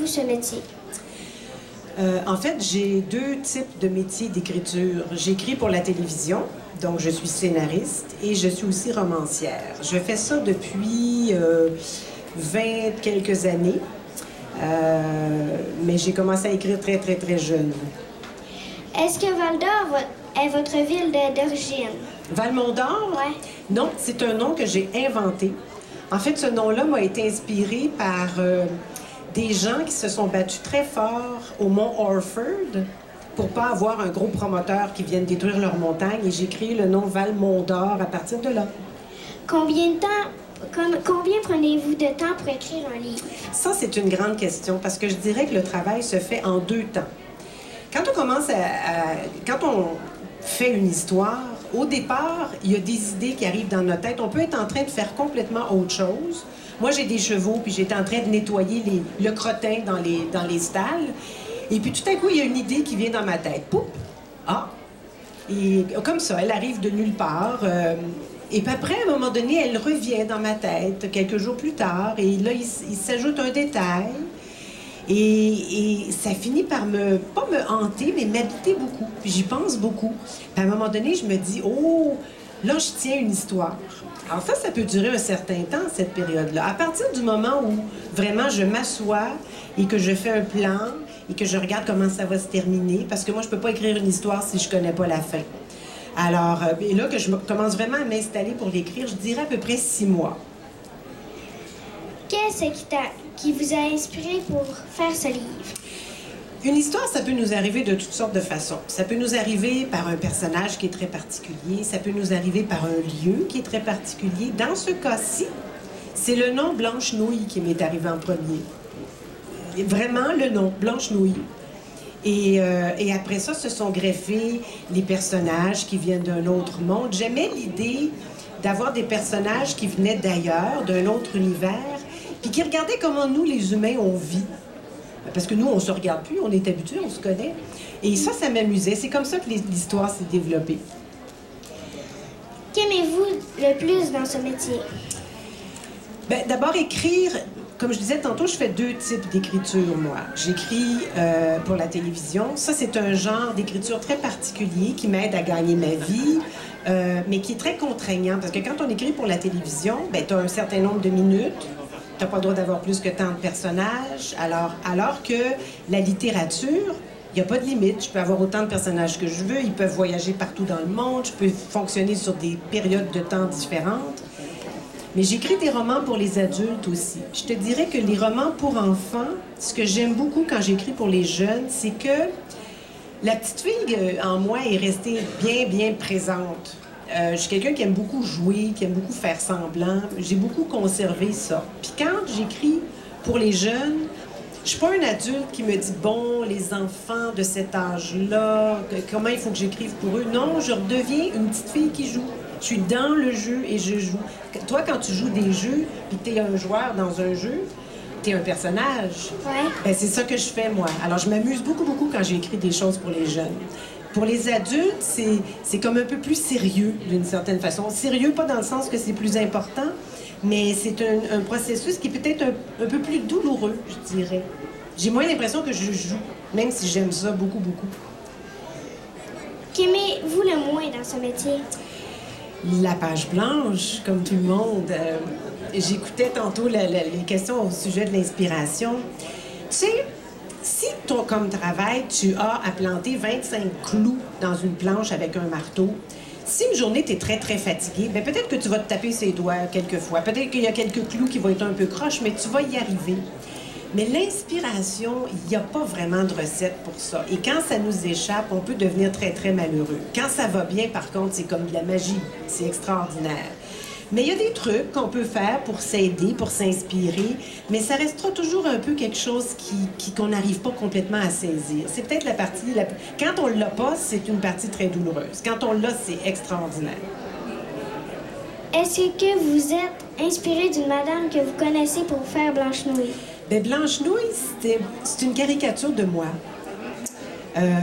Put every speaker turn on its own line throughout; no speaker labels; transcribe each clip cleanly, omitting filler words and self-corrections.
ce métier?
En fait, j'ai deux types de métiers d'écriture. J'écris pour la télévision, donc je suis scénariste, et je suis aussi romancière. Je fais ça depuis 20 quelques années, mais j'ai commencé à écrire très, très, très jeune.
Est-ce que Val-d'Or est votre ville d'origine?
Valmont-d'Or?
Ouais.
Non, c'est un nom que j'ai inventé. En fait, ce nom-là m'a été inspiré par des gens qui se sont battus très fort au mont Orford pour pas avoir un gros promoteur qui vienne détruire leur montagne, et j'ai créé le nom Valmont-d'Or à partir de là.
Combien prenez-vous de temps pour écrire un livre?
Ça, c'est une grande question parce que je dirais que le travail se fait en deux temps. Quand on commence quand on fait une histoire, au départ, il y a des idées qui arrivent dans notre tête. On peut être en train de faire complètement autre chose. Moi, j'ai des chevaux, puis j'étais en train de nettoyer le crottin dans les stalles. Et puis, tout à coup, il y a une idée qui vient dans ma tête. Poup! Ah! Et comme ça, elle arrive de nulle part. Et puis après, à un moment donné, elle revient dans ma tête quelques jours plus tard. Et là, il s'ajoute un détail. Et ça finit par pas me hanter, mais m'habiter beaucoup. Puis j'y pense beaucoup. Puis à un moment donné, je me dis, oh, là, je tiens une histoire. Alors ça peut durer un certain temps, cette période-là. À partir du moment où vraiment je m'assois et que je fais un plan et que je regarde comment ça va se terminer, parce que moi, je peux pas écrire une histoire si je connais pas la fin. Alors, et là que je commence vraiment à m'installer pour l'écrire, je dirais à peu près 6 mois.
Qu'est-ce qui vous a inspiré pour faire ce livre?
Une histoire, ça peut nous arriver de toutes sortes de façons. Ça peut nous arriver par un personnage qui est très particulier. Ça peut nous arriver par un lieu qui est très particulier. Dans ce cas-ci, c'est le nom Blanche-Nouille qui m'est arrivé en premier. Vraiment le nom, Blanche-Nouille. Et après ça, se sont greffés les personnages qui viennent d'un autre monde. J'aimais l'idée d'avoir des personnages qui venaient d'ailleurs, d'un autre univers, puis qui regardaient comment nous, les humains, on vit. Parce que nous, on se regarde plus, on est habitués, on se connaît. Et ça m'amusait. C'est comme ça que l'histoire s'est développée.
Qu'aimez-vous le plus dans ce métier?
Bien, d'abord, écrire. Comme je disais tantôt, je fais deux types d'écriture, moi. J'écris pour la télévision. Ça, c'est un genre d'écriture très particulier qui m'aide à gagner ma vie, mais qui est très contraignant. Parce que quand on écrit pour la télévision, bien, tu as un certain nombre de minutes. Tu n'as pas le droit d'avoir plus que tant de personnages. Alors que la littérature, il n'y a pas de limite. Je peux avoir autant de personnages que je veux. Ils peuvent voyager partout dans le monde. Je peux fonctionner sur des périodes de temps différentes. Mais j'écris des romans pour les adultes aussi. Je te dirais que les romans pour enfants, ce que j'aime beaucoup quand j'écris pour les jeunes, c'est que la petite fille en moi est restée bien, bien présente. Je suis quelqu'un qui aime beaucoup jouer, qui aime beaucoup faire semblant. J'ai beaucoup conservé ça. Puis quand j'écris pour les jeunes, je suis pas un adulte qui me dit, bon, les enfants de cet âge-là, comment il faut que j'écrive pour eux. Non, je redeviens une petite fille qui joue. Je suis dans le jeu et je joue. Toi, quand tu joues des jeux, puis que tu es un joueur dans un jeu, tu es un personnage.
Ouais.
Ben, c'est ça que je fais, moi. Alors, je m'amuse beaucoup, beaucoup quand j'écris des choses pour les jeunes. Pour les adultes, c'est comme un peu plus sérieux, d'une certaine façon. Sérieux, pas dans le sens que c'est plus important, mais c'est un processus qui est peut-être un peu plus douloureux, je dirais. J'ai moins l'impression que je joue, même si j'aime ça beaucoup, beaucoup.
Qu'aimez-vous le moins dans ce métier?
La page blanche, comme tout le monde. J'écoutais tantôt les questions au sujet de l'inspiration. Tu sais, si comme travail, tu as à planter 25 clous dans une planche avec un marteau, si une journée, tu es très, très fatigué, bien, peut-être que tu vas te taper ses doigts quelques fois. Peut-être qu'il y a quelques clous qui vont être un peu croches, mais tu vas y arriver. Mais l'inspiration, il n'y a pas vraiment de recette pour ça. Et quand ça nous échappe, on peut devenir très, très malheureux. Quand ça va bien, par contre, c'est comme de la magie. C'est extraordinaire. Mais il y a des trucs qu'on peut faire pour s'aider, pour s'inspirer, mais ça restera toujours un peu quelque chose qu'on n'arrive pas complètement à saisir. C'est peut-être la partie... Quand on l'a pas, c'est une partie très douloureuse. Quand on l'a, c'est extraordinaire.
Est-ce que vous êtes inspiré d'une madame que vous connaissez pour faire Blanche-Nouille?
Bien, Blanche-Nouille, c'est une caricature de moi.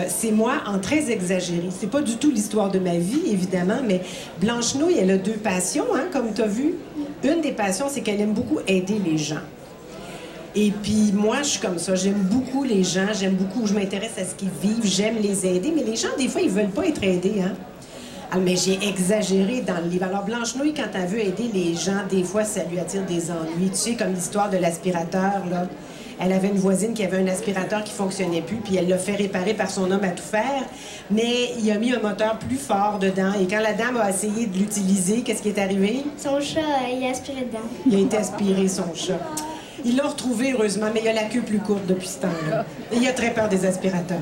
C'est moi en très exagéré. C'est pas du tout l'histoire de ma vie, évidemment, mais Blanche-Nouille, elle a deux passions, hein, comme tu as vu. Une des passions, c'est qu'elle aime beaucoup aider les gens. Et puis moi, je suis comme ça. J'aime beaucoup les gens, j'aime beaucoup, je m'intéresse à ce qu'ils vivent, j'aime les aider. Mais les gens, des fois, ils veulent pas être aidés, hein? Ah, mais j'ai exagéré dans le livre. Alors, Blanche-Nouille, quand elle veut aider les gens, des fois, ça lui attire des ennuis. Tu sais, comme l'histoire de l'aspirateur, là. Elle avait une voisine qui avait un aspirateur qui fonctionnait plus, puis elle l'a fait réparer par son homme à tout faire, mais il a mis un moteur plus fort dedans. Et quand la dame a essayé de l'utiliser, qu'est-ce qui est arrivé?
Son chat, il a aspiré dedans.
Il a été aspiré, son chat. Ils l'ont retrouvé, heureusement, mais il a la queue plus courte depuis ce temps-là. Et il a très peur des aspirateurs.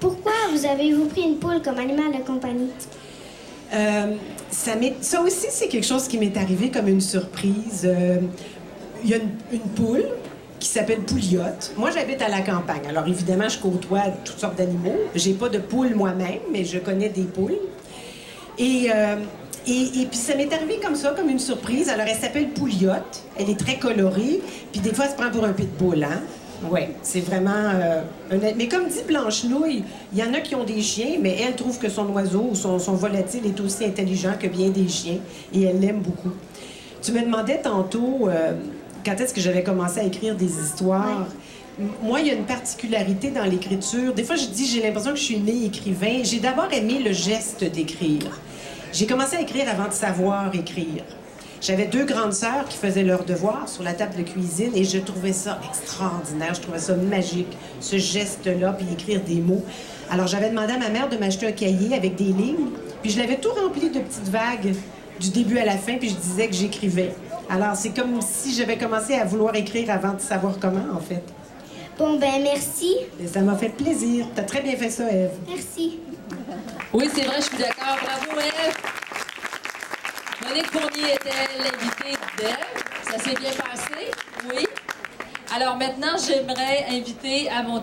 Pourquoi avez-vous pris une poule comme animal de compagnie?
Ça aussi, c'est quelque chose qui m'est arrivé comme une surprise. Il y a une poule qui s'appelle Pouliotte. Moi, j'habite à la campagne. Alors, évidemment, je côtoie toutes sortes d'animaux. J'ai pas de poule moi-même, mais je connais des poules. Et puis, ça m'est arrivé comme ça, comme une surprise. Alors, elle s'appelle Pouliotte. Elle est très colorée. Puis, des fois, elle se prend pour un pitbull, hein? Oui, c'est vraiment... Mais comme dit Blanche-Nouille, il y en a qui ont des chiens, mais elle trouve que son oiseau ou son volatile est aussi intelligent que bien des chiens. Et elle l'aime beaucoup. Tu me demandais tantôt... quand est-ce que j'avais commencé à écrire des histoires? Ouais. Moi, il y a une particularité dans l'écriture. Des fois, je dis, j'ai l'impression que je suis née écrivain. J'ai d'abord aimé le geste d'écrire. J'ai commencé à écrire avant de savoir écrire. J'avais 2 grandes sœurs qui faisaient leurs devoirs sur la table de cuisine et je trouvais ça extraordinaire. Je trouvais ça magique, ce geste-là, puis écrire des mots. Alors, j'avais demandé à ma mère de m'acheter un cahier avec des lignes, puis je l'avais tout rempli de petites vagues du début à la fin, puis je disais que j'écrivais. Alors, c'est comme si j'avais commencé à vouloir écrire avant de savoir comment, en fait.
Bon, ben merci.
Et ça m'a fait plaisir. T'as très bien fait ça, Ève.
Merci.
Oui, c'est vrai, je suis d'accord. Bravo, Ève. Monique Fournier était l'invitée d'Ève. Ça s'est bien passé, oui. Alors maintenant, j'aimerais inviter à mon